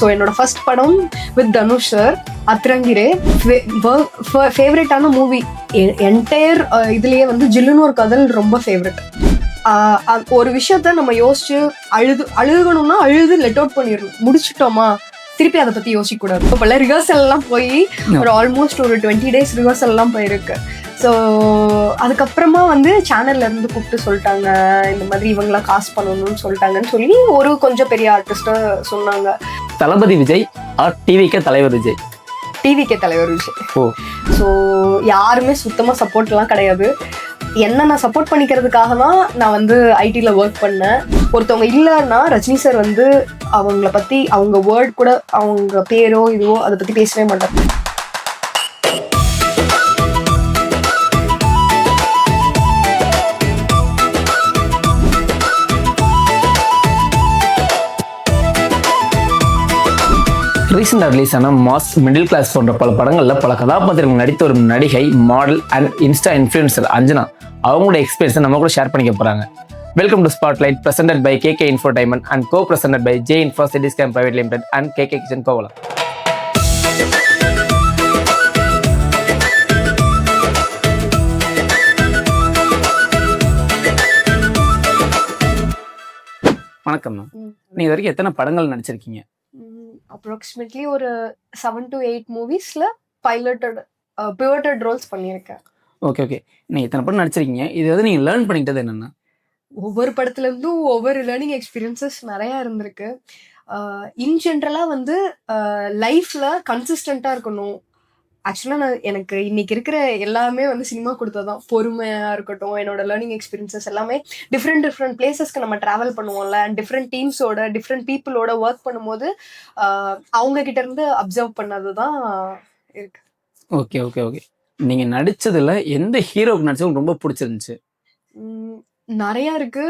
So என்னோட first படம் with Dhanush sir Atrangi Re. ஃபேவரட்டான மூவி என்டையர் இதுலேயே வந்து ஜில்லுன்னு ஒரு கதல் ரொம்ப ஃபேவரட். ஒரு விஷயத்த நம்ம யோசிச்சு அழுகணும்னா அழுது லெட் அவுட் பண்ணிடணும். முடிச்சுட்டோமா திருப்பி அதை பற்றி யோசிக்கக்கூடாது. இப்போல ரிஹர்சல் எல்லாம் போய் ஒரு ஆல்மோஸ்ட் ஒரு 20 days ரிஹர்சல் எல்லாம் போயிருக்கு. ஸோ அதுக்கப்புறமா வந்து சேனல்ல இருந்து கூப்பிட்டு சொல்லிட்டாங்க, இந்த மாதிரி இவங்களாம் காசு பண்ணணும்னு சொல்லிட்டாங்கன்னு சொல்லி ஒரு கொஞ்சம் பெரிய ஆர்டிஸ்ட்டை சொன்னாங்க. தளபதி விஜய் ஆர் டிவிகே தலைவர் விஜய்? டிவிகே தலைவர் விஜய். ஓ. ஸோ யாருமே சுத்தமாக சப்போர்ட்லாம் கிடையாது. என்ன நான் சப்போர்ட் பண்ணிக்கிறதுக்காக தான் நான் வந்து ஐடியில் ஒர்க் பண்ணேன். ஒருத்தவங்க இல்லைன்னா ரஜினி சார் வந்து அவங்கள பற்றி அவங்க வேர்ட் கூட அவங்க பேரோ இதுவோ அதை பற்றி பேசவே மாட்டாங்க. ரீசெண்டாக ரிலீஸ் ஆன மாஸ், மிடில் கிளாஸ் போன்ற பல படங்களில் பல கதாபாத்திரங்கள் நடித்து வரும் நடிகை, model and Insta influencer Anjana அவங்களோட எக்ஸ்பீரியன்ஸை நம்ம கூட ஷேர் பண்ணிக்க போகிறாங்க. Welcome to spotlight, presented by KK infotainment and co presented by J info city scan private limited and KK kitchen Kovalam. வணக்கம் மேம். நீங்க இது வரைக்கும் எத்தனை படங்கள் நடிச்சிருக்கீங்க? அப்ராக்சிமேட்லி ஒரு 7 to 8 மூவிஸ்ல பிவட்டட் ரோல்ஸ் பண்ணியிருக்கேன். Okay okay. நீங்கள் இத்தனை படம் நடிச்சிருக்கீங்க, இது வந்து நீங்கள் லேர்ன் பண்ணிக்கிட்டது என்னென்னா? ஒவ்வொரு படத்துலேருந்தும் ஒவ்வொரு லேர்னிங் எக்ஸ்பீரியன்சஸ் நிறையா இருந்திருக்கு. இன் ஜென்ரலாக வந்து லைஃப்பில் கன்சிஸ்டண்ட்டாக இருக்கணும். ஆக்சுவலாக எனக்கு இன்னைக்கு இருக்கிற எல்லாமே வந்து சினிமா கொடுத்ததான். பொறுமையாக இருக்கட்டும், என்னோட லேர்னிங் எக்ஸ்பீரியன்சஸ் எல்லாமே டிஃப்ரெண்ட் பிளேசஸ்க்கு நம்ம ட்ராவல் பண்ணுவோம்ல, அண்ட் டிஃப்ரெண்ட் டீம்ஸோட டிஃப்ரெண்ட் பீப்புளோட ஒர்க் பண்ணும்போது அவங்க கிட்ட இருந்து அப்சர்வ் பண்ணது தான் இருக்கு. Okay okay okay. நீங்கள் நடித்ததில் எந்த ஹீரோக்கு நடிச்சது ரொம்ப பிடிச்சிருந்துச்சு? நிறையா இருக்கு.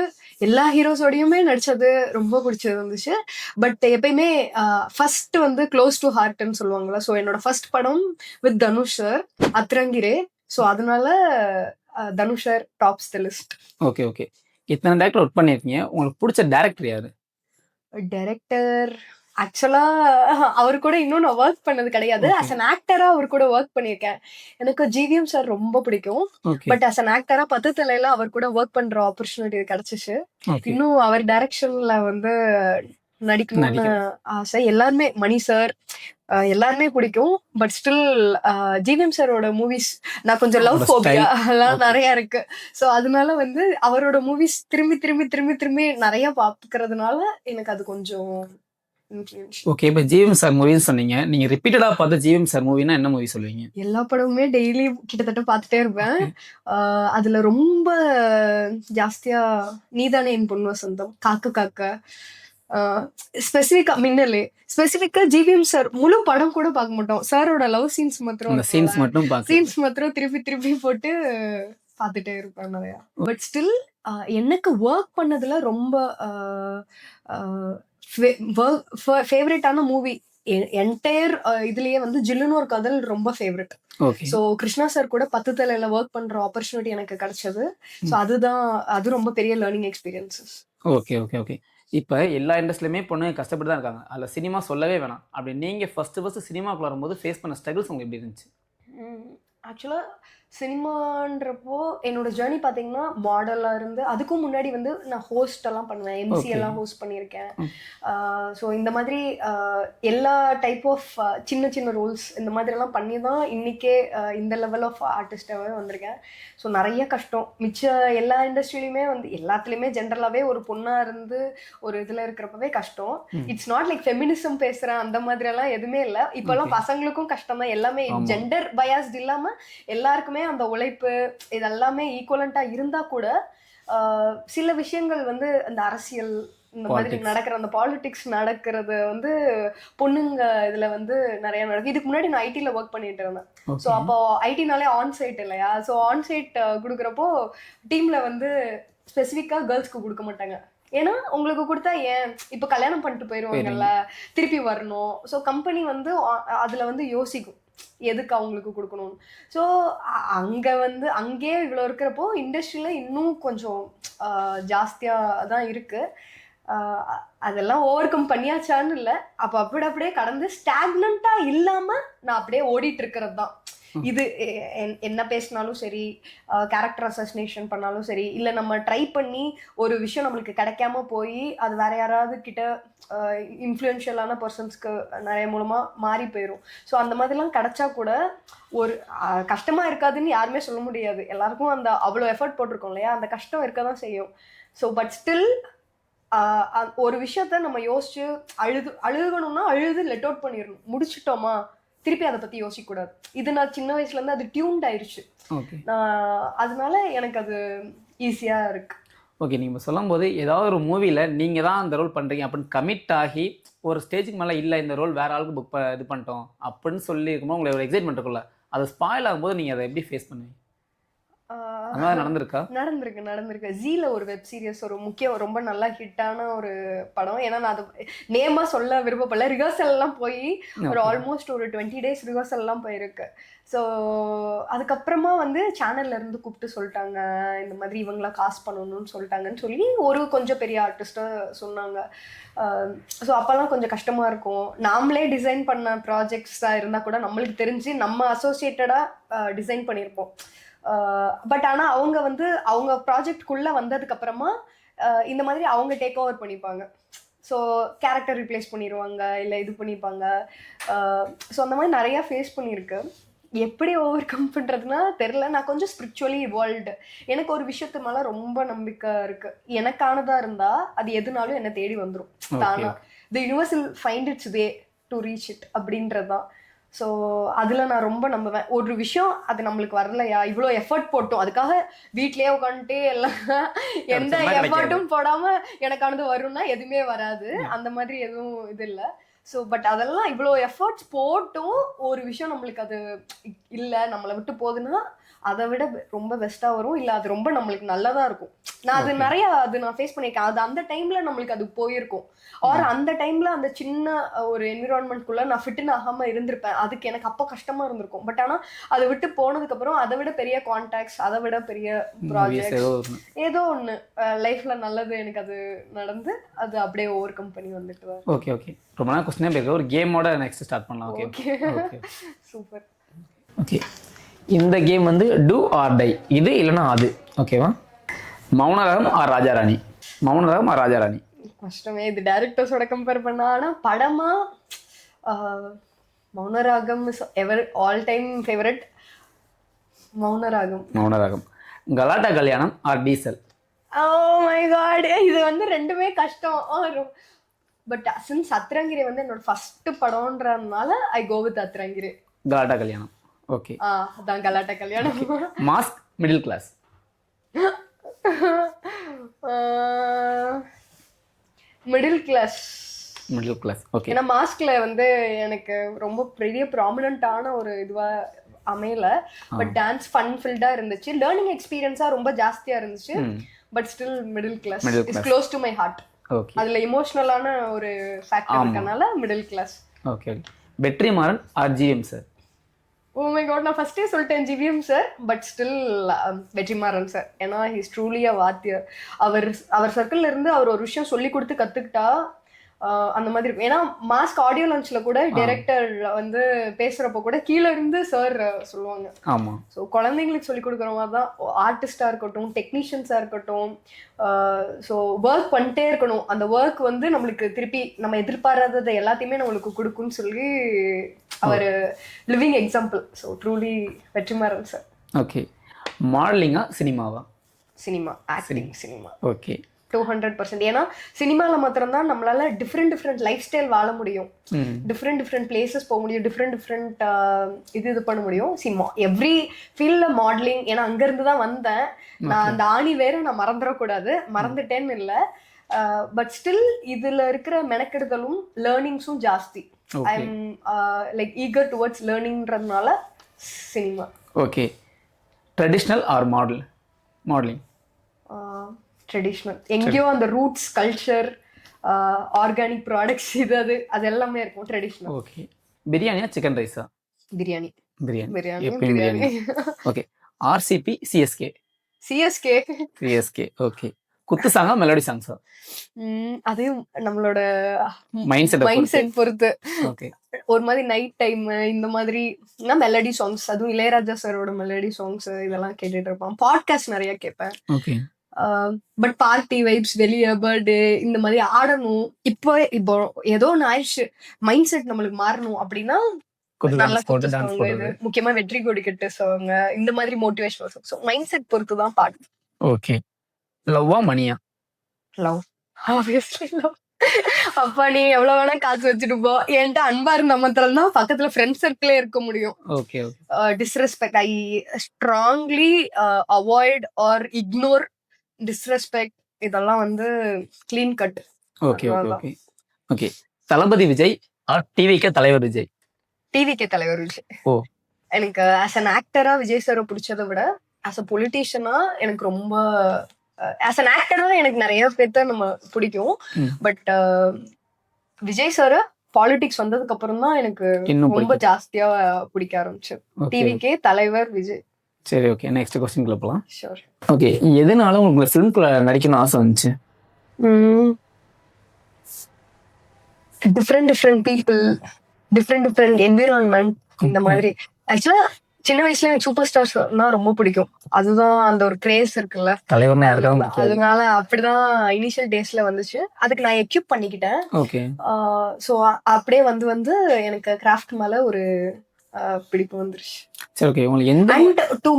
எல்லா ஹீரோஸோடையுமே நடிச்சது ரொம்ப பிடிச்சது இருந்துச்சு. பட் எப்பயுமே ஃபர்ஸ்ட் வந்து க்ளோஸ் டு ஹார்ட்னு சொல்லுவாங்கல்ல. ஸோ என்னோட ஃபர்ஸ்ட் படம் with Dhanush sir Atrangi Re. So அதனால Dhanush sir tops the list. Okay okay. இத்தனை டேரக்டர் ஒர்க் பண்ணியிருக்கீங்க, உங்களுக்கு பிடிச்ச டேரக்டர் யாரு? டைரக்டர் ஆக்சுவலா அவர் கூட இன்னும் நான் ஒர்க் பண்ணது கிடையாது. அஸ் அன் ஆக்டரா அவர் கூட ஒர்க் பண்ணியிருக்கேன். எனக்கு ஜிவிஎம் சார் ரொம்ப பிடிக்கும். பட் அஸ் அன் ஆக்டரா 10 தலையில அவர் கூட ஒர்க் பண்ற ஆப்பர்ச்சுனிட்டி கிடைச்சிச்சு. இன்னும் அவர் டைரக்ஷன்ல வந்து நடிக்கணும்னு ஆசை. எல்லாருமே மணி சார் எல்லாருமே பிடிக்கும். பட் ஸ்டில் ஜிவிஎம் சாரோட மூவிஸ் நான் கொஞ்சம் லவ் ஃபோபியா எல்லாம் நிறைய இருக்கு. ஸோ அதனால வந்து அவரோட மூவிஸ் திரும்பி திரும்பி திரும்பி திரும்பி நிறைய பார்த்துக்கிறதுனால எனக்கு அது கொஞ்சம். ஓகே. இப்போ ஜிவிஎம் சார் மூவின்னு சொன்னீங்க, நீங்க ரிப்பீட்டடா பார்த்த ஜிவிஎம் சார் மூவினா என்ன மூவி சொல்லுவீங்க? எல்லா படமுமே டெய்லி கிட்டத்தட்ட பார்த்துட்டே இருப்பேன். அதுல ரொம்ப ஜாஸ்தியா நீதானே என் பொண்ணு வசந்தம், காக்க காக்க, ஸ்பெசிஃபிக்கா மின்னலே, ஸ்பெசிஃபிக்கா ஜிவிஎம் சார் முழு படம் கூட பார்க்க மாட்டோம். சாரோட லவ் சீன்ஸ் மாத்திரம் திருப்பி திருப்பி போட்டு பார்த்துட்டே இருப்பேன் நிறையா. பட் ஸ்டில் எனக்கு ஒர்க் பண்ணதுல ரொம்ப ஃபேவரட்டான மூவி என்டையர் இதுலயே வந்து ஜில்லுன்னு ஒரு கதல் ரொம்ப ஃபேவரட். ஸோ கிருஷ்ணா சார் கூட 10 தலையில ஒர்க் பண்ற ஆப்பர்ச்சுனிட்டி எனக்கு கிடைச்சது. ஸோ அது ரொம்ப பெரிய learning experiences. Okay okay okay. இப்போ எல்லா இண்டஸ்ட்ரியிலுமே பொண்ணுங்க கஷ்டப்பட்டு தான் இருக்காங்க, அதில் சினிமா சொல்லவே வேணாம். அப்படி நீங்கள் ஃபர்ஸ்ட் சினிமாக்குள்ள வரும்போது ஃபேஸ் பண்ண ஸ்ட்ரகிள்ஸ் உங்களுக்கு எப்படி இருந்துச்சு? ஆக்சுவலாக சினிமான்றப்போ என்னோட ஜேர்னி பார்த்தீங்கன்னா மாடலாக இருந்து, அதுக்கும் முன்னாடி வந்து நான் ஹோஸ்ட் எல்லாம் பண்ணுவேன். எம்சி எல்லாம் ஹோஸ்ட் பண்ணியிருக்கேன். ஸோ இந்த மாதிரி எல்லா டைப் ஆஃப் சின்ன சின்ன ரோல்ஸ் இந்த மாதிரிலாம் பண்ணி தான் இன்றைக்கே இந்த லெவல் ஆஃப் ஆர்டிஸ்டாகவே வந்திருக்கேன். ஸோ நிறைய கஷ்டம். மிச்ச எல்லா இண்டஸ்ட்ரியிலையுமே வந்து எல்லாத்துலேயுமே ஜென்ரலாகவே ஒரு பொண்ணாக இருந்து ஒரு இதில் இருக்கிறப்பவே கஷ்டம். இட்ஸ் நாட் லைக் ஃபெமினிசம் பேசுகிறேன் அந்த மாதிரியெல்லாம் எதுவுமே இல்லை. இப்போல்லாம் பசங்களுக்கும் கஷ்டம் தான். எல்லாமே ஜெண்டர் பயாஸ்ட் இல்லாமல் எல்லாருக்குமே அந்த உழைப்பு இதெல்லாமே ஈக்குவலண்டா இருந்தா கூட சில விஷயங்கள் வந்து அந்த அரசியல் இந்த மாதிரி நடக்கிற அந்த பாலிடிக்ஸ் நடக்கிறது வந்து பொண்ணுங்க இதுல வந்து நிறைய நடக்கும். இதுக்கு முன்னாடி நான் ஐடில ஒர்க் பண்ணிட்டு இருந்தேன். ஸோ அப்போ ஐடினாலே ஆன் சைட் இல்லையா. ஸோ ஆன் சைட் கொடுக்குறப்போ டீம்ல வந்து ஸ்பெசிஃபிக்கா கேர்ள்ஸ்க்கு கொடுக்க மாட்டாங்க. ஏன்னா உங்களுக்கு கொடுத்தா ஏன் இப்போ கல்யாணம் பண்ணிட்டு போயிடுவாங்கல்ல, திருப்பி வரணும். ஸோ கம்பெனி வந்து அதுல வந்து யோசிக்கும் எதுக்கு அவங்களுக்கு கொடுக்கணும். ஸோ அங்கே இவ்வளோ இருக்கிறப்போ இண்டஸ்ட்ரியில் இன்னும் கொஞ்சம் ஜாஸ்தியாக தான் இருக்குது. அதெல்லாம் ஓவர் கம் பண்ணியாச்சான்னு இல்லை, அப்போ அப்படியே கடந்து ஸ்டாக்னண்டா இல்லாம நான் அப்படியே ஓடிட்டு இருக்கிறது தான் இது. என்ன பேசினாலும் சரி, கேரக்டர் அசசினேஷன் பண்ணாலும் சரி, இல்லை நம்ம ட்ரை பண்ணி ஒரு விஷயம் நம்மளுக்கு கிடைக்காம போய் அது வேற யாராவது கிட்ட இன்ஃப்ளூயன்ஷியலான பர்சன்ஸ்க்கு நிறைய மூலமா மாறி போயிடும். ஸோ அந்த மாதிரிலாம் கிடைச்சா கூட ஒரு கஷ்டமா இருக்காதுன்னு யாருமே சொல்ல முடியாது. எல்லாருக்கும் அந்த அவ்வளோ எஃபர்ட் போட்டிருக்கோம் இல்லையா, அந்த கஷ்டம் இருக்க தான் செய்யும். ஸோ பட் ஸ்டில் ஒரு விஷயத்த நம்ம யோசிச்சு அழுகணும்னா அழுது லெட் அவுட் பண்ணிடணும். முடிச்சுட்டோமா, திருப்பி அதை பத்தி யோசிக்க கூடாது. இது நான் சின்ன வயசுல இருந்து அது டியூன்ட் ஆயிடுச்சு. அதனால எனக்கு அது ஈஸியா இருக்கு. ஓகே, நீங்கள் சொல்லும் போது ஏதாவது ஒரு மூவியில் நீங்கள் தான் அந்த ரோல் பண்ணுறீங்க அப்படின்னு கமிட் ஆகி ஒரு ஸ்டேஜுக்கு மேலே இல்லை இந்த ரோல் வேற ஆளுக்கு இது பண்ணிட்டோம் அப்படின்னு சொல்லி இருக்கும்போது உங்களை ஒரு எக்ஸைட்மெண்ட் இருக்குல்ல, அது ஸ்பாயில் ஆகும்போது நீங்கள் அதை எப்படி ஃபேஸ் பண்ணுவீங்க? நடந்திருக்கு. ஜீல ஒரு வெப் சீரிஸ், ஒரு ரொம்ப நல்லா ஹிட்டான ஒரு படம். ஏன்னா நான் அது நேமா சொல்ல விருப்பப்படல. ரிஹர்சல் எல்லாம் போய் ஒரு ஆல்மோஸ்ட் ஒரு 20 days ரிஹர்சல் எல்லாம் போயிருக்கு. ஸோ அதுக்கப்புறமா வந்து சேனல்ல இருந்து கூப்பிட்டு சொல்லிட்டாங்க, இந்த மாதிரி இவங்களாம் காசு பண்ணணும்னு சொல்லிட்டாங்கன்னு சொல்லி ஒரு கொஞ்சம் பெரிய ஆர்டிஸ்ட்டை சொன்னாங்க. ஸோ அப்போல்லாம் கொஞ்சம் கஷ்டமா இருக்கும். நாமளே டிசைன் பண்ண ப்ராஜெக்ட்ஸாக இருந்தால் கூட நம்மளுக்கு தெரிஞ்சு நம்ம அசோசியேட்டடாக டிசைன் பண்ணியிருப்போம். பட் ஆனால் அவங்க வந்து அவங்க ப்ராஜெக்ட்குள்ளே வந்ததுக்கு அப்புறமா இந்த மாதிரி அவங்க டேக் ஓவர் பண்ணிப்பாங்க. ஸோ கேரக்டர் ரீப்ளேஸ் பண்ணிடுவாங்க, இல்லை இது பண்ணிப்பாங்க. ஸோ அந்த மாதிரி நிறையா ஃபேஸ் பண்ணியிருக்கு. எப்படி ஓவர் கம் பண்ணுறதுனா தெரில. நான் கொஞ்சம் ஸ்பிரிச்சுவலி இவால்வ்டு. எனக்கு ஒரு விஷயத்து மேலே ரொம்ப நம்பிக்கை இருக்குது. எனக்கானதாக இருந்தால் அது எதுனாலும் என்னை தேடி வந்துடும் தானா. The universe will find it's way to reach it அப்படின்றது தான். ஸோ அதில் நான் ரொம்ப நம்புவேன். ஒரு விஷயம் அது நம்மளுக்கு வரலையா, இவ்வளோ எஃபர்ட் போட்டோம், அதுக்காக வீட்லேயே உட்காந்துட்டு எல்லாம் எந்த எஃபர்ட்டும் போடாமல் எனக்கானது வரும்னா எதுவுமே வராது. அந்த மாதிரி எதுவும் இது இல்லை. ஸோ பட் அதெல்லாம் இவ்வளோ எஃபர்ட்ஸ் போட்டும் ஒரு விஷயம் நம்மளுக்கு அது இல்லை, நம்மளை விட்டு போகுதுன்னா அதை விட ரொம்ப பெஸ்ட்டாக வரும். இல்லை அது ரொம்ப நம்மளுக்கு நல்லதாக இருக்கும். நான் அது நிறையா நான் ஃபேஸ் பண்ணியிருக்கேன். அது அந்த டைமில் நம்மளுக்கு அது போயிருக்கும். ஆர் அந்த டைமில் அந்த சின்ன ஒரு என்விரான்மெண்ட்குள்ளே நான் ஃபிட்டுன்னு ஆகாமல் இருந்திருப்பேன். அதுக்கு எனக்கு அப்போ கஷ்டமாக இருந்திருக்கும். பட் ஆனால் அதை விட்டு போனதுக்கப்புறம் அதை விட பெரிய கான்டாக்ட்ஸ், அதை விட பெரிய ப்ராஜெக்ட், ஏதோ ஒன்று லைஃப்பில் நல்லது எனக்கு அது நடந்து அது அப்படியே ஓவர் கம் பண்ணி வந்துட்டு. ஓகே ஓகே, ரொம்ப நாள் கொஸ்டினே போயிருக்கு. ஒரு கேமோட நெக்ஸ்ட் ஸ்டார்ட் பண்ணலாம். Okay okay, super. ஓகே, இந்த கேம் வந்து டூ ஆர் டை, இது இல்லைன்னா அது. ஓகேவா? மௌனராகம் ஆர் ராஜாராணி? மௌனராகம் ஆர் ராஜாராணி? கஷ்டமே இது டைரக்டர்ஸோட கம்பேர் பண்ணா. ஆனால் படமா Mouna Ragam is ever all time favourite. Mouna Ragam. Galatta Kalyanam or Diesel? Oh my God, இது வந்து ரெண்டுமே கஷ்டம். பட் சின்ஸ் அத்திரங்கிரி வந்து என்னோட ஃபர்ஸ்ட் படம்ன்றதுனால ஐ கோ வித் அத்திரங்கிரி. கலாட்டா கல்யாணம். ஓகே, அதான் Galatta Kalyanam. Mask middle class? Middle class. Okay. ஏன்னா மாஸ்க்ல வந்து எனக்கு ரொம்ப பெரிய ப்ராமினன்ட்டான ஒரு இதுவா அமையல. பட் டான்ஸ் ஃபன் ஃபில்டா இருந்துச்சு, லேர்னிங் எக்ஸ்பீரியன்ஸா ரொம்ப ஜாஸ்தியா இருந்துச்சு. But still middle class is close to my heart. Okay, அதுல எமோஷனலான ஒரு ஃபேக்டர் இருக்கனால middle class. Okay. Vetrimaaran or GM sir? Oh my God, நான் ஃபர்ஸ்டே சொல்லிட்டேன் GVM sir. But still Vetrimaaran sir. ஏன்னா ஹீஸ் ட்ரூலி அ வாத்தியர். அவர் சர்க்கிள்ல இருந்து அவர் ஒரு விஷயம் சொல்லி கொடுத்து கத்துக்கிட்டா அந்த மாதிரி இருக்கும். ஏன்னா மாஸ்க் ஆடியோ லான்ச்ல கூட டைரக்டர் வந்து பேசுறப்ப கூட கீழே இருந்து சார் சொல்லுவாங்க. ஆமா. ஸோ குழந்தைங்களுக்கு சொல்லி கொடுக்குற மாதிரி தான் ஆர்டிஸ்டா இருக்கட்டும், டெக்னீஷியன்ஸா இருக்கட்டும். ஸோ ஒர்க் பண்ணிட்டே இருக்கணும். அந்த ஒர்க் வந்து நம்மளுக்கு திருப்பி நம்ம எதிர்பாராததை எல்லாத்தையுமே நம்மளுக்கு கொடுக்குன்னு சொல்லி அவர் living example. So truly Vetrimaaran sir. Okay. மாடலிங்கா சினிமாவா? Cinema, acting cinema. ஓகே, 200%. ஏன்னா சினிமாவில் மாத்திரம்தான் நம்மளால டிஃப்ரெண்ட் லைஃப் ஸ்டைல் வாழ முடியும், டிஃப்ரெண்ட் பிளேசஸ் போக முடியும், டிஃப்ரெண்ட் இது பண்ண முடியும். சினிமா எவ்ரி ஃபீல்டில் மாடலிங். ஏன்னா அங்கேருந்து தான் வந்தேன் நான். அந்த ஆணி வேற நான் மறந்துடக்கூடாது, மறந்துட்டேன்னு இல்லை. பட் ஸ்டில் இதில் இருக்கிற மெனக்கெடுதலும் லேர்னிங்ஸும் ஜாஸ்தி. I am like eager towards லேர்னிங்ன்றதுனால cinema. Okay. Traditional or modelling? Traditional. எங்கேயோ அந்த ரூட்ஸ், கல்ச்சர், ஆர்கானிக் ப்ராடக்ட்ஸ் அது எல்லாமே இருக்கும் ட்ரெடிஷ்னல். ஓகே. பிரியாணியா சிக்கன் ரைஸா? Biryani. Okay. RCB CSK? CSK. Okay. குத்து சாங்கா மெலடி சாங்ஸா? அது நம்மளோட மைண்ட் மைண்ட் செட் பொறுத்து. ஓகே. ஒரு மாதிரி நைட் டைம் இந்த மாதிரி மெலடி சாங்ஸ், அதுவும் இளையராஜா சாரோட மெலடி சாங்ஸ் இதெல்லாம் கேட்டுட்டு இருப்பேன். பாட்காஸ்ட் நிறைய கேட்பேன். ஓகே. பட் பார்ட்டி வைப்ஸ், வெளியே பர்த்டே இந்த மாதிரி ஆடணும், இப்போ ஏதோ ஒன்று ஆயிடுச்சு, மைண்ட் செட் நம்மளுக்கு மாறணும் அப்படின்னா நல்லா குத்து சாங், இது முக்கியமா வெற்றி கொடி கட்டு சாங், இந்த மாதிரி motivational song. So mind set பொறுத்து தான் பாட்டு. ஓகே. லவ்வா மணியா? Love, obviously love. அப்பா நீ எவ்வளவு வேணா காசு வச்சுட்டு போ, என்கிட்ட அன்பா இருந்த மாத்திரம் தான் பக்கத்துல ஃப்ரெண்ட் சர்க்கிளே இருக்க முடியும். Okay. Disrespect, I strongly avoid or ignore disrespect, இதெல்லாம் வந்து clean cut. Okay okay okay. Thalapathy Vijay or TVK தலைவர் விஜய்? டிவிகே தலைவர் விஜய். ஓ. எனக்கு ஆஸ் அன் ஆக்டரா விஜய் சாரை பிடிச்சதை விட ஆஸ் அ பொலிட்டீஷியனா எனக்கு ரொம்ப, ஆஸ் அன் ஆக்டரா எனக்கு நிறைய பேர்த்த நம்ம பிடிக்கும். பட் விஜய் சார் பாலிடிக்ஸ் வந்ததுக்கு அப்புறம் தான் எனக்கு ரொம்ப ஜாஸ்தியா பிடிக்க ஆரம்பிச்சு. டிவிகே தலைவர் விஜய். சரி, ஓகே. நெக்ஸ்ட் क्वेश्चनக்குள்ள போலாம். ஷூர். ஓகே. எதனால உங்களுக்கு ஃபிலிம்குள்ள நடிக்கணும்னு ஆசை வந்துச்சு? டிஃப்ரெண்ட் பீப்புள், டிஃப்ரெண்ட் என்விரான்மெண்ட், இந்த மாதிரி. ஆக்சுவலா சின்ன வயசுல எனக்கு சூப்பர் ஸ்டார்ஸ்னா ரொம்ப பிடிக்கும். அதுதான் அந்த ஒரு கிரேஸ் இருக்குல்ல, தலைவர்னா யாருக்காவது. அதனால அப்படிதான் இனிஷியல் டேஸ்ல வந்துச்சு. அதுக்கு நான் எக்யூப் பண்ணிக்கிட்டேன். ஓகே. ஸோ அப்படியே வந்து எனக்கு கிராஃப்ட் மேல ஒரு பிடிப்பு வந்துருச்சு. சரி, ஓகே. உங்களுக்கு எந்த அண்ட் டு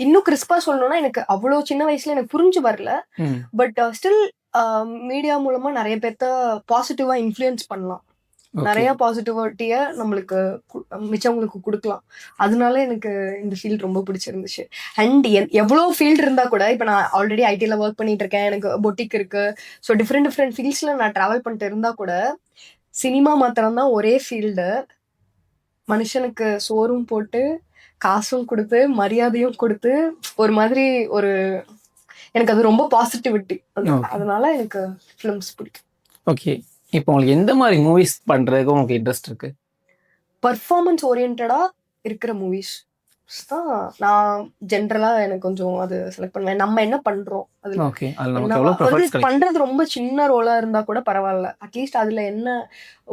இன்னும் கிறிஸ்பா சொல்லணும்னா, எனக்கு அவ்வளோ சின்ன வயசுல எனக்கு புரிஞ்சு வரல. பட் ஸ்டில் மீடியா மூலமா நிறைய பேர்த்த பாசிட்டிவா இன்ஃப்ளூயன்ஸ் பண்ணலாம், நிறைய பாசிட்டிவிட்டிய நம்மளுக்கு மிச்சவங்களுக்கு கொடுக்கலாம். அதனால எனக்கு இந்த ஃபீல்ட் ரொம்ப பிடிச்சிருந்துச்சு. அண்ட் எவ்வளோ ஃபீல்டு இருந்தா கூட, இப்போ நான் ஆல்ரெடி ஐடியில் ஒர்க் பண்ணிட்டு இருக்கேன், எனக்கு பொட்டிக் இருக்கு. ஸோ டிஃப்ரெண்ட் ஃபீல்ட்ஸ்ல நான் டிராவல் பண்ணிட்டு இருந்தா கூட, சினிமா மாத்திரம்தான் ஒரே ஃபீல்டு மனுஷனுக்கு சோறும் போட்டு காசும் கொடுத்து மரியாதையும் கொடுத்து ஒரு மாதிரி ஒரு, எனக்கு அது ரொம்ப பாசிட்டிவிட்டி. அதனால எனக்கு ஃபிலிம்ஸ் பிடிக்கும். ஓகே. இப்போ உங்களுக்கு எந்த மாதிரி மூவிஸ் பண்றதுக்கு உங்களுக்கு இன்ட்ரெஸ்ட் இருக்கு? பர்ஃபார்மன்ஸ் ஓரியன்டா இருக்கிற மூவிஸ் தான் நான் ஜென்ரலா எனக்கு கொஞ்சம் அது செலக்ட் பண்ணுவேன். நம்ம என்ன பண்றோம் அதுல. ஓகே. அதுல நமக்கு எவ்வளவு ப்ராஃபிட்ஸ் கிடைக்கும். பண்றது ரொம்ப சின்ன ரோலா இருந்தா கூட பரவாயில்ல, அட்லீஸ்ட் அதுல என்ன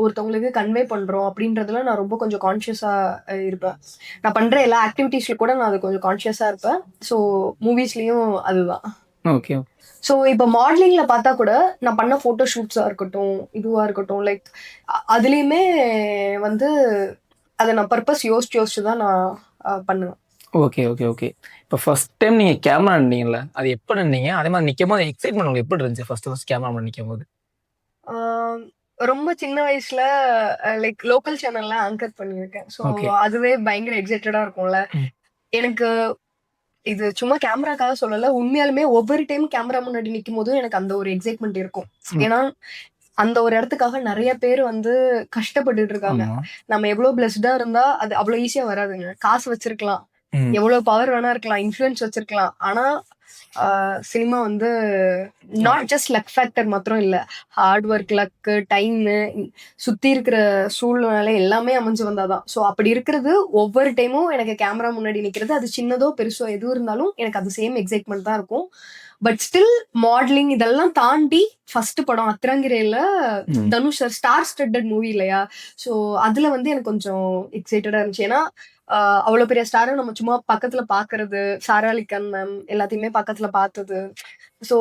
ஒருத்தவங்களுக்கு கன்வே பண்றோம் அப்படின்றதுல நான் ரொம்ப கொஞ்சம் கான்ஷியஸா இருப்பேன். நான் பண்ற எல்லா ஆக்டிவிட்டீஸ்ல கூட நான் அது கொஞ்சம் கான்ஷியஸா இருப்பேன். ஸோ மூவிஸ்லயும் அதுதான். ஓகே. ஸோ இப்போ மாடலிங்ல பார்த்தா கூட நான் பண்ண ஃபோட்டோ ஷூட்ஸாக இருக்கட்டும், இதுவாக இருக்கட்டும், லைக் அதுலேயுமே வந்து அதை நான் பர்பஸ் யோசிச்சு தான் நான் பண்ணுவேன். ஓகே. இப்போ ஃபர்ஸ்ட் டைம் நீங்கள் கேமரா நின்னீங்கல்ல, அது எப்போ நின்னீங்க? அதே மாதிரி நிற்கும் போது எக்ஸைட்மெண்ட் உங்களுக்கு எப்படி இருந்துச்சு ஃபர்ஸ்ட் கேமரா நிற்கும் போது? ரொம்ப சின்ன வயசுல லைக் லோக்கல் சேனல்ல ஆங்கர் பண்ணியிருக்கேன். ஸோ அதுவே பயங்கர எக்ஸைட்டடா இருக்கும்ல. எனக்கு இது சும்மா கேமராக்காக சொல்லல, உண்மையாலுமே ஒவ்வொரு டைம் கேமரா முன்னாடி நிற்கும் போதும் எனக்கு அந்த ஒரு எக்ஸைட்மெண்ட் இருக்கும். ஏன்னா அந்த ஒரு இடத்துக்காக நிறைய பேர் வந்து கஷ்டப்பட்டுட்டு இருக்காங்க. நம்ம எவ்வளவு பிளஸ்டா இருந்தா அது அவ்வளவு ஈஸியா வராதுங்க. காசு வச்சிருக்கலாம், எவ்வளவு பவர் வேணா இருக்கலாம், இன்ஃப்ளூயன்ஸ் வச்சிருக்கலாம், ஆனா சினிமா வந்து நாட் ஜஸ்ட் லக் ஃபேக்டர் மாத்திரம் இல்ல, ஹார்ட் ஒர்க், லக்கு, டைம், சுத்தி இருக்கிற சூழ்நிலை எல்லாமே அமைஞ்சு வந்தாதான். ஸோ அப்படி இருக்கிறது ஒவ்வொரு டைமும் எனக்கு கேமரா முன்னாடி நிக்கிறது, அது சின்னதோ பெருசோ எதுவும் இருந்தாலும் எனக்கு அது சேம் எக்ஸைட்மெண்ட் தான் இருக்கும். பட் ஸ்டில் மாடலிங் இதெல்லாம் தாண்டி ஃபர்ஸ்ட் படம் அத்திரங்கிரையில Dhanush sir star studded movie இல்லையா, ஸோ அதுல வந்து எனக்கு கொஞ்சம் எக்ஸைட்டடா இருந்துச்சு. ஏன்னா அவ்வளவு பெரிய ஸ்டாரை நம்ம சும்மா பக்கத்துல பாக்குறது, சாரா அலி கான் மேம் எல்லாத்தையுமே பக்கத்துல பார்த்தது, so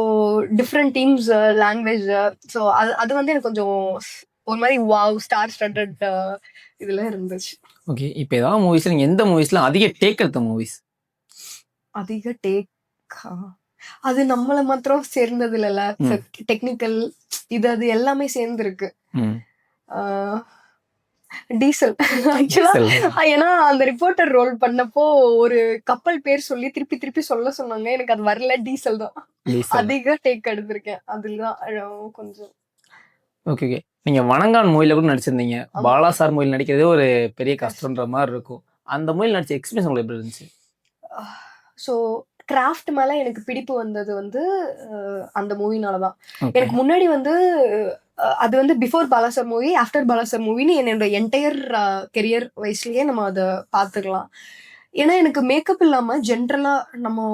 different teams, language, so அது வந்து எனக்கு கொஞ்சம் ஒரு மாதிரி வாவ் ஸ்டார் ஸ்டட்டட் இதுல இருந்துச்சு. ஓகே. இப்போ ஏதாவது மூவிஸ்ல நீங்க எந்த மூவிஸ்ல அதிக டேக் எடுத்த மூவிஸ்? அதிக டேக் அது நம்மள மாத்திரம் சேர்ந்தது இல்லைல்ல, டெக்னிக்கல் இது அது எல்லாமே சேர்ந்துருக்கு. டீசல் ஆக்சுவலா, ஏன்னா அந்த ரிப்போர்ட்டர் ரோல் பண்ணப்போ ஒரு கப்பல் பேர் சொல்லி திருப்பி சொல்ல சொன்னாங்க, எனக்கு அது வரல. டீசல் தான் அதிக டேக் எடுத்திருக்கேன். அதுதான் கொஞ்சம். ஓகே. நீங்க வணங்கான் மூவில கூட நடிச்சிருந்தீங்க. பாலா சார் மூவில நடிக்கிறதே ஒரு பெரிய கஷ்டம்ன்ற மாதிரி இருக்கும். அந்த மூவில நடிச்ச எக்ஸ்பீரியன்ஸ் உங்களுக்கு எப்படி இருந்துச்சு? ஸோ கிராஃப்ட் மேல எனக்கு பிடிப்பு வந்தது வந்து அந்த மூவினாலதான். எனக்கு முன்னாடி வந்து அது வந்து பிஃபோர் பாலாசர் மூவி, ஆஃப்டர் பாலாசர் மூவின்னு என்னோட என்டையர் கெரியர் வயசுலயே நம்ம அதை பார்த்துக்கலாம். ஏன்னா எனக்கு மேக்கப் இல்லாம ஜென்ரலா நம்ம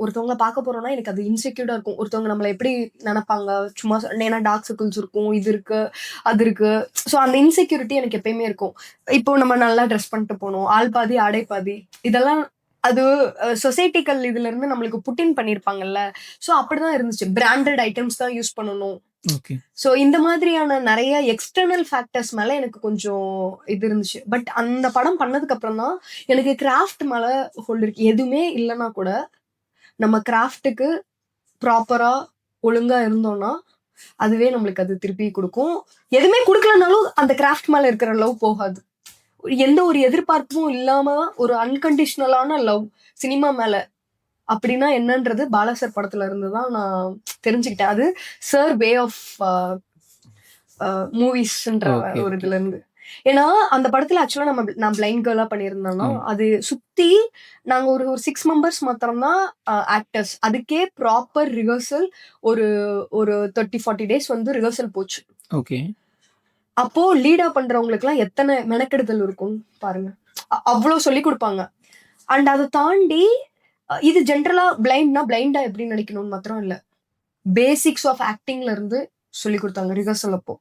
ஒருத்தவங்கள பார்க்க போறோம்னா எனக்கு அது இன்செக்யூர்டா இருக்கும். ஒருத்தவங்க நம்மள எப்படி நினைப்பாங்க, சும்மா ஏன்னா டார்க் சர்க்கிள்ஸ் இருக்கும், இது இருக்கு, அது இருக்கு. ஸோ அந்த இன்செக்யூரிட்டி எனக்கு எப்பயுமே இருக்கும். இப்போ நம்ம நல்லா ட்ரெஸ் பண்ணிட்டு போகணும், ஆள் பாதி ஆடை பாதி, இதெல்லாம் அது சொசைட்டிக்கல் இதுல இருந்து நம்மளுக்கு புட்டின் பண்ணியிருப்பாங்கல்ல. ஸோ அப்படிதான் இருந்துச்சு. பிராண்டட் ஐட்டம்ஸ் தான் யூஸ் பண்ணணும். ஓகே. ஸோ இந்த மாதிரியான நிறைய எக்ஸ்டர்னல் ஃபேக்டர்ஸ் மேல எனக்கு கொஞ்சம் இது இருந்துச்சு. பட் அந்த படம் பண்ணதுக்கு அப்புறம் தான் எனக்கு கிராஃப்ட் மேல ஹோல்டு இருக்கு. எதுவுமே இல்லைன்னா கூட நம்ம கிராஃப்ட்டுக்கு ப்ராப்பரா ஒழுங்கா இருந்தோம்னா அதுவே நம்மளுக்கு அது திருப்பி கொடுக்கும். எதுவுமே கொடுக்கலனாலும் அந்த கிராஃப்ட் மேல இருக்கிற லவ் போகாது. எந்த ஒரு எதிர்பார்ப்பும் இல்லாம ஒரு அன்கண்டிஷனலான லவ் சினிமா மேல அப்படின்னா என்னன்றது பாலா சார் படத்துல இருந்து தான் நான் தெரிஞ்சுக்கிட்டேன். அது சார் வே ஆஃப் மூவிஸ்ன்ற Okay, ஒரு இதுல இருந்து. ஏன்னா அந்த படத்துல ஆக்சுவலா நான் பிளைண்ட் கேர்லா பண்ணியிருந்தேன்னா அது சுத்தி நாங்க ஒரு 6 மெம்பர்ஸ் மாத்திரம் தான் ஆக்டர்ஸ். அதுக்கே ப்ராப்பர் ரிஹர்சல் ஒரு ஒரு 30-40 டேஸ் வந்து ரிஹர்சல் போச்சு. ஓகே. அப்போ லீடா பண்றவங்களுக்கு எல்லாம் எத்தனை மெனக்கெடுதல் இருக்கும் பாருங்க. அவ்வளவு சொல்லி கொடுப்பாங்க. அண்ட் அதை தாண்டி இது ஜென்ரலா பிளைண்ட்னா பிளைண்டா எப்படி நடிக்கணும்னு மாத்திரம் இல்ல, பேசிக்ஸ் ஆஃப் ஆக்டிங்ல இருந்து சொல்லி கொடுத்தாங்க ரிஹர்சல் அப்போ.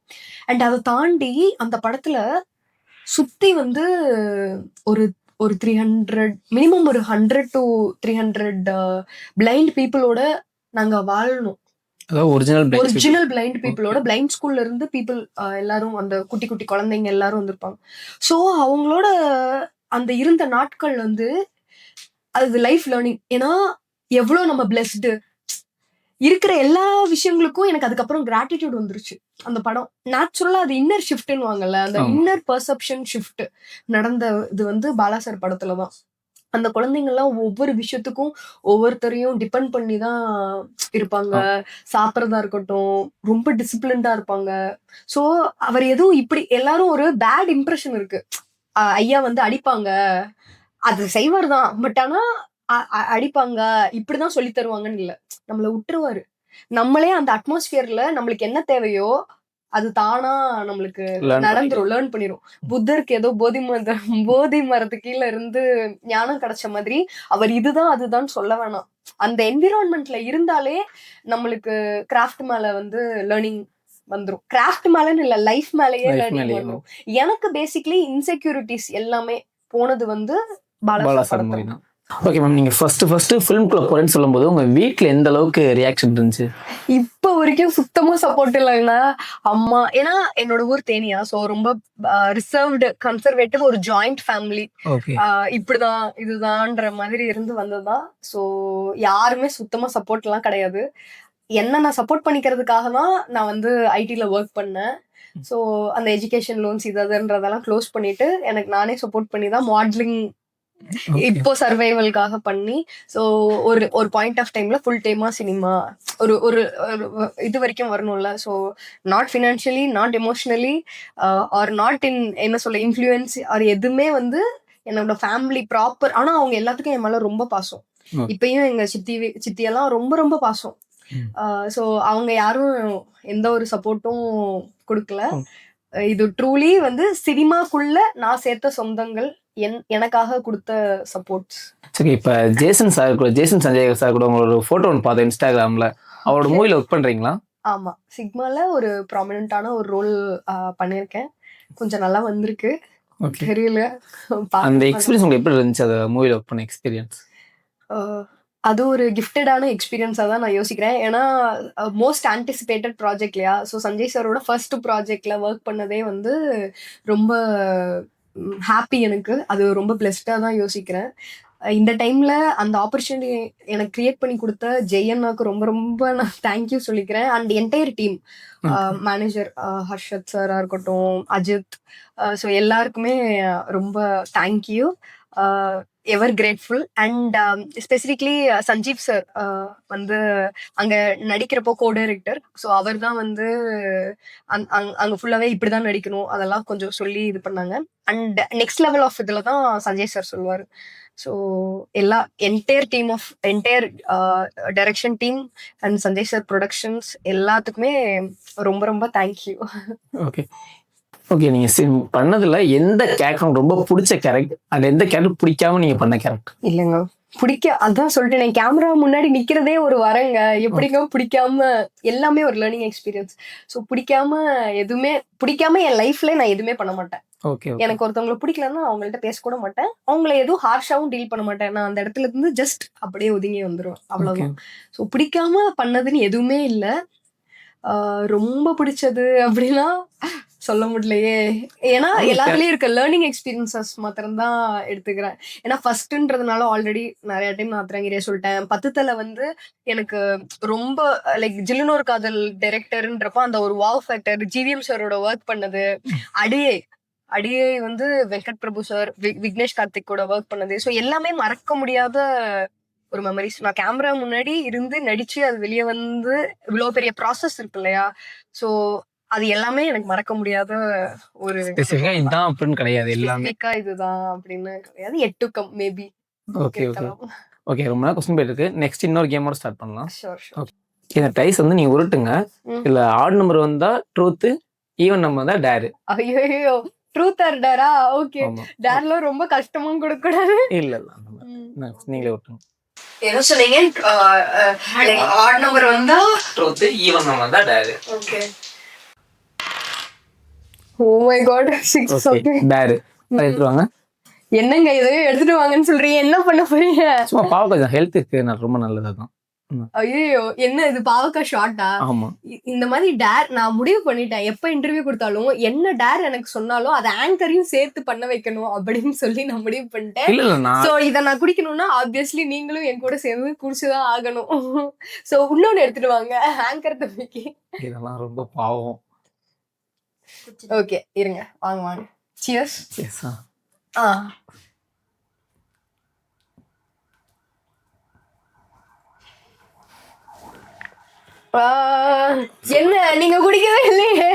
அண்ட் அதை தாண்டி அந்த படத்துல சுத்தி வந்து ஒரு ஒரு 300 மினிமம் ஒரு 100 to 300 பிளைண்ட் பீப்புளோட நாங்க வாழணும். அதாவது ஒரிஜினல் பிளைண்ட் பீப்புளோட பிளைண்ட் ஸ்கூல்ல இருந்து பீப்புள் எல்லாரும் அந்த குட்டி குட்டி குழந்தைங்க எல்லாரும் வந்திருப்பாங்க. ஸோ அவங்களோட அந்த இருந்த நாட்கள் வந்து அது லைஃப் லேர்னிங். ஏன்னா எவ்வளவு நம்ம பிளெஸ்டு இருக்கிற எல்லா விஷயங்களுக்கும் எனக்கு அதுக்கப்புறம் கிராட்டிடியூட் வந்துருச்சு. அந்த படம் நேச்சுரலா அது இன்னர் ஷிஃப்ட்னு வாங்கல, அந்த இன்னர் பர்செப்ஷன் ஷிஃப்ட் நடந்த இது வந்து பாலா சார் படத்துலதான். அந்த குழந்தைங்க எல்லாம் ஒவ்வொரு விஷயத்துக்கும் ஒவ்வொருத்தரையும் டிபெண்ட் பண்ணி தான் இருப்பாங்க. சாப்பிட்றதா இருக்கட்டும், ரொம்ப டிசிப்ளின்டா இருப்பாங்க. சோ அவர் எதுவும் இப்படி எல்லாரும் ஒரு பேட் இம்ப்ரெஷன் இருக்கு. ஐயா வந்து அடிப்பாங்க, அது செய்வார் தான். பட் ஆனா அடிப்பாங்க இப்படிதான் சொல்லி தருவாங்கன்னு இல்ல, நம்மள விட்டுருவாரு. நம்மளே அந்த அட்மாஸ்பியர்ல நம்மளுக்கு என்ன தேவையோ அது தானா நம்மளுக்கு நடந்துரும், லேர்ன் பண்ணிரும். புத்தருக்கு ஏதோ போதி மரத்து கீழே இருந்து ஞானம் கிடைச்ச மாதிரி அவர் இதுதான் அதுதான் சொல்ல வேணாம். அந்த என்விரான்மெண்ட்ல இருந்தாலே நம்மளுக்கு கிராஃப்ட் மேல வந்து லேர்னிங் வந்துரும். கிராஃப்ட் மேலன்னு இல்ல, லைஃப் மேலேயே லேர்னிங் வந்துரும். எனக்கு பேசிக்கலி இன்செக்யூரிட்டிஸ் எல்லாமே போனது வந்து பாலா சார் படத்துல. ஓகே மேம், நீங்க ஃபர்ஸ்ட் ஃபிலிம்குள்ள போறேன்னு சொல்லும்போது உங்க வீட்ல எந்த அளவுக்கு ரியாக்ஷன் இருந்துச்சு? இப்போ வரைக்கும் சுத்தமா சப்போர்ட் இல்லைன்னா அம்மா, ஏன்னா என்னோட ஊர் தேனியா, சோ ரொம்ப ரிசர்வ்டு கன்சர்வேட்டிவ் ஒரு ஜாயிண்ட் ஃபேமிலி. இப்படிதான் இதுதான்ற மாதிரி இருந்து வந்ததுதான். சோ யாருமே சுத்தமா சப்போர்ட் எல்லாம் கிடையாது. என்ன நான் சப்போர்ட் பண்ணிக்கிறதுக்காக தான் நான் வந்து ஐடில ஒர்க் பண்ணேன். ஸோ அந்த எஜுகேஷன் லோன்ஸ் இதுன்றதெல்லாம் க்ளோஸ் பண்ணிட்டு எனக்கு நானே சப்போர்ட் பண்ணி தான் மாடலிங் இப்போ சர்வைவல்காக பண்ணி, ஸோ ஒரு பாயிண்ட் ஆஃப் டைம்ல ஃபுல் டைமா சினிமா ஒரு ஒரு இது வரைக்கும் வரணும்ல. So not financially, not emotionally, or not in என்ன சொல்ல இன்ஃப்ளூயன்ஸ் ஆர் எதுவுமே வந்து என்னோட ஃபேமிலி ப்ராப்பர். ஆனா அவங்க எல்லாத்துக்கும் என் மேல ரொம்ப பாசம். இப்பயும் எங்க சித்தியெல்லாம் ரொம்ப ரொம்ப பாசம். ஸோ அவங்க யாரும் எந்த ஒரு சப்போர்ட்டும் கொடுக்கல. இது ட்ரூலி வந்து சினிமாக்குள்ள நான் சேர்த்த சொந்தங்கள் எனக்காக கொடுத்த சப்போர்ட்ஸ். சரி, இப்ப ஜேசன் சஞ்சய் சார் கூட உங்களோட போட்டோ ஒன்று பார்த்தேன் இன்ஸ்டாகிராம்ல. அவரோட மூவில ஒர்க் பண்றீங்களா? ஆமா, சிக்மால ஒரு ப்ராமினன்ட்டான ஒரு ரோல் பண்ணியிருக்கேன். கொஞ்சம் நல்லா வந்திருக்கு, தெரியல. அந்த எக்ஸ்பீரியன்ஸ் உங்களுக்கு எப்படி இருந்துச்சு? அந்த மூவில ஒர்க் பண்ண எக்ஸ்பீரியன்ஸ்? அது ஒரு கிஃப்டடான எக்ஸ்பீரியன்ஸா தான் நான் யோசிக்கிறேன். ஏன்னா மோஸ்ட் ஆன்டிசிபேட்டட் ப்ராஜெக்ட் இல்லையா. ஸோ சஞ்சய் சாரோட ஃபர்ஸ்ட் ப்ராஜெக்ட்ல ஒர்க் பண்ணதே வந்து ரொம்ப ஹாப்பி. எனக்கு அது ரொம்ப பிளெஸ்டா தான் யோசிக்கிறேன். இந்த டைம்ல அந்த ஆப்பர்ச்சுனிட்டி எனக்கு கிரியேட் பண்ணி கொடுத்த ஜெயண்ணாக்கு ரொம்ப ரொம்ப நான் தேங்க்யூ சொல்லிக்கிறேன். And entire team, manager Harshad சாரா இருக்கட்டும், அஜித், ஸோ எல்லாருக்குமே ரொம்ப thank you, ever grateful. And specifically Sanjeev sir வந்து அங்க நடிக்கிறப்போ கோ டைரக்டர். ஸோ அவர் தான் வந்து அங்க ஃபுல்லாவே இப்படிதான் நடிக்கணும் அதெல்லாம் கொஞ்சம் சொல்லி இது பண்ணாங்க. அண்ட் நெக்ஸ்ட் லெவல் ஆஃப் இதுல தான் சஞ்சய் சார் சொல்லுவாரு. ஸோ எல்லா entire direction team and Sanjay sir productions எல்லாத்துக்குமே ரொம்ப ரொம்ப தேங்க்யூ. ஓகே, ஓகே, நீங்க பண்ணதுல எந்த கேரக்டர் ரொம்ப பிடிச்ச கேரக்டர், அது எந்த கேரக்டர் பிடிக்காம நீங்க பண்ண கேரக்டர்? இல்லைங்க அதான் சொல்லிட்டேன், கேமரா முன்னாடி நிக்கிறதே ஒரு வரங்க. எப்படிங்க பிடிக்காம, எல்லாமே ஒரு லேர்னிங் எக்ஸ்பீரியன்ஸ். ஸோ பிடிக்காம என் லைஃப்ல நான் எதுவுமே பண்ண மாட்டேன். ஓகே, எனக்கு ஒருத்தவங்களை பிடிக்கலன்னா அவங்கள்ட்ட பேசக்கூட மாட்டேன், அவங்கள எதுவும் ஹார்ஷாவும் டீல் பண்ண மாட்டேன். நான் அந்த இடத்துல இருந்து ஜஸ்ட் அப்படியே ஒதுங்கி வந்துருவேன், அவ்வளவுதான். ஸோ பிடிக்காம பண்ணதுன்னு எதுவுமே இல்லை. ரொம்ப பிடிச்சது அப்படின்னா சொல்ல முடியலையே. ஏன்னா எல்லாத்துலயும் இருக்க லேர்னிங் எக்ஸ்பீரியன்சஸ் மாத்திரம்தான் எடுத்துக்கிறேன். ஏன்னா ஃபர்ஸ்ட்ன்றதுனால ஆல்ரெடி நிறைய டைம் நான் அத்திரங்கிரியே சொல்லிட்டேன். 10 தல வந்து எனக்கு ரொம்ப லைக் ஜில்லுனு ஒரு காதல் டைரக்டர்ன்றப்ப அந்த ஒரு வாவ் ஃபேக்டர், ஜிவிஎம் சாரோட ஒர்க் பண்ணது, அடியே வந்து வெங்கட் பிரபு சார், விக்னேஷ் கார்த்திக் கூட ஒர்க் பண்ணது. ஸோ எல்லாமே மறக்க முடியாத ஒரு மெமரிஸ். நான் கேமரா முன்னாடி இருந்து நடிச்சு அது வெளியே வந்து இவ்வளவு பெரிய ப்ராசஸ் இருக்கு இல்லையா. ஸோ அது எல்லாமே எனக்கு மறக்க முடியாத ஒரு இதுதான் அப்படின்னு கிடையாது, எல்லாமே இதுதான் அப்படின்னு கிடையாது. எட்டுக்கம் மேபி. ஓகே ஓகே ஓகே, ரொம்ப நாள் கொஸ்டின் போயிட்டு இருக்கு. நெக்ஸ்ட் இன்னொரு கேமோட ஸ்டார்ட் பண்ணலாம். ஷோர். ஓகே, இந்த டைஸ் வந்து நீங்க உருட்டுங்க. இல்ல ஆட் நம்பர் வந்தா ட்ரூத், ஈவன் நம்பர் வந்தா டேர். ஐயோ, ட்ரூத் ஆர் டேரா? ஓகே, டேர்ல ரொம்ப கஷ்டமும் கொடுக்க கூடாது. இல்ல நீங்களே விட்டுருங்க. என்ன சொன்னீங்க? ஆட் நம்பர் வந்தா ட்ரூத், ஈவன் நம்பர் வந்தா dare. Okay. Oh my God, 6. Okay, dare எடுத்துட்டு வாங்க. என்னங்க இதையும் எடுத்துட்டு வாங்கன்னு சொல்றீங்க, என்ன பண்ண போறீங்க? சும்மா பாவக்காய் ஹெல்த்துக்கு ரொம்ப நல்லது தான். ஐயோ, என்ன இது பாவக்காய் ஷார்ட்டா? ஆமா, இந்த மாதிரி டேர் நான் முடிவு பண்ணிட்டேன். எப்ப இன்டர்வியூ கொடுத்தாலும் என்ன டேர் எனக்கு சொன்னாலும் அதை ஆங்கரையும் சேர்த்து பண்ண வைக்கணும் அப்படின்னு சொல்லி நான் முடிவு பண்ணிட்டேன். சோ இதை நான் குடிக்கணும்னா ஆப்வியஸ்லி நீங்களும் என் கூட சேர்ந்து குடிச்சுதான் ஆகணும். சோ இன்னொன்னு எடுத்துட்டு வாங்க, ஆங்கர் தம்பிக்கு. இதெல்லாம் ரொம்ப பாவம். ஓகே இருங்க, வாங்க. சியர்ஸ். என்ன நீங்க குடிக்கவே இல்லையே?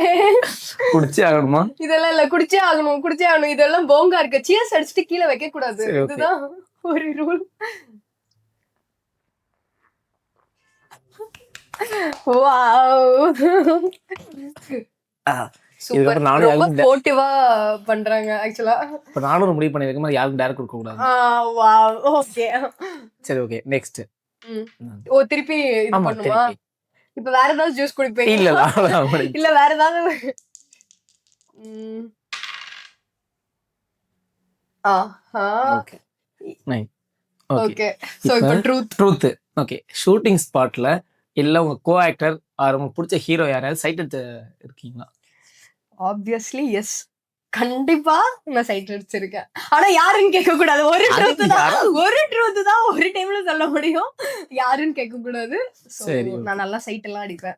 குடிச்சே ஆகணுமா? இதெல்லாம் இல்ல, குடிச்சே ஆகணும். இதெல்லாம் போங்கா இருக்கு. சியர்ஸ் அடிச்சுட்டு கீழே வைக்க கூடாது, இதுதான் ஒரு ரூல். நானும் பண்றாங்க ஆக்சுவலா. நானும் முடிவு பண்ணிருக்கேன், யாருக்கும் டைரக்ட் கொடுக்க கூடாது. ஓகே சரி, ஓகே நெக்ஸ்ட். திருப்பி இது பண்ணுமா? இப்ப வேற ஏதாவது ஜூஸ் குடிப்பீங்க? இல்ல வேற ஏதாவது. ஓகே சோ இப்போ ட்ரூத். ஓகே, ஷூட்டிங் ஸ்பாட்ல இல்ல உங்க கோ ஆக்டர் ஆர் உங்களுக்கு பிடிச்ச ஹீரோ யாராவது சைட் எடுத்து இருக்கீங்களா? ஆப்வியஸ்லி எஸ், கண்டிப்பா நான் சைட் அடிச்சிருக்கேன். ஆனா யாருன்னு கேட்க கூடாது. ஒரு ட்ரூத் தான் ஒரு டைம்ல சொல்ல முடியும். யாருன்னு கேட்க கூடாது. நான் நல்லா சைட் எல்லாம் அடிப்பேன்.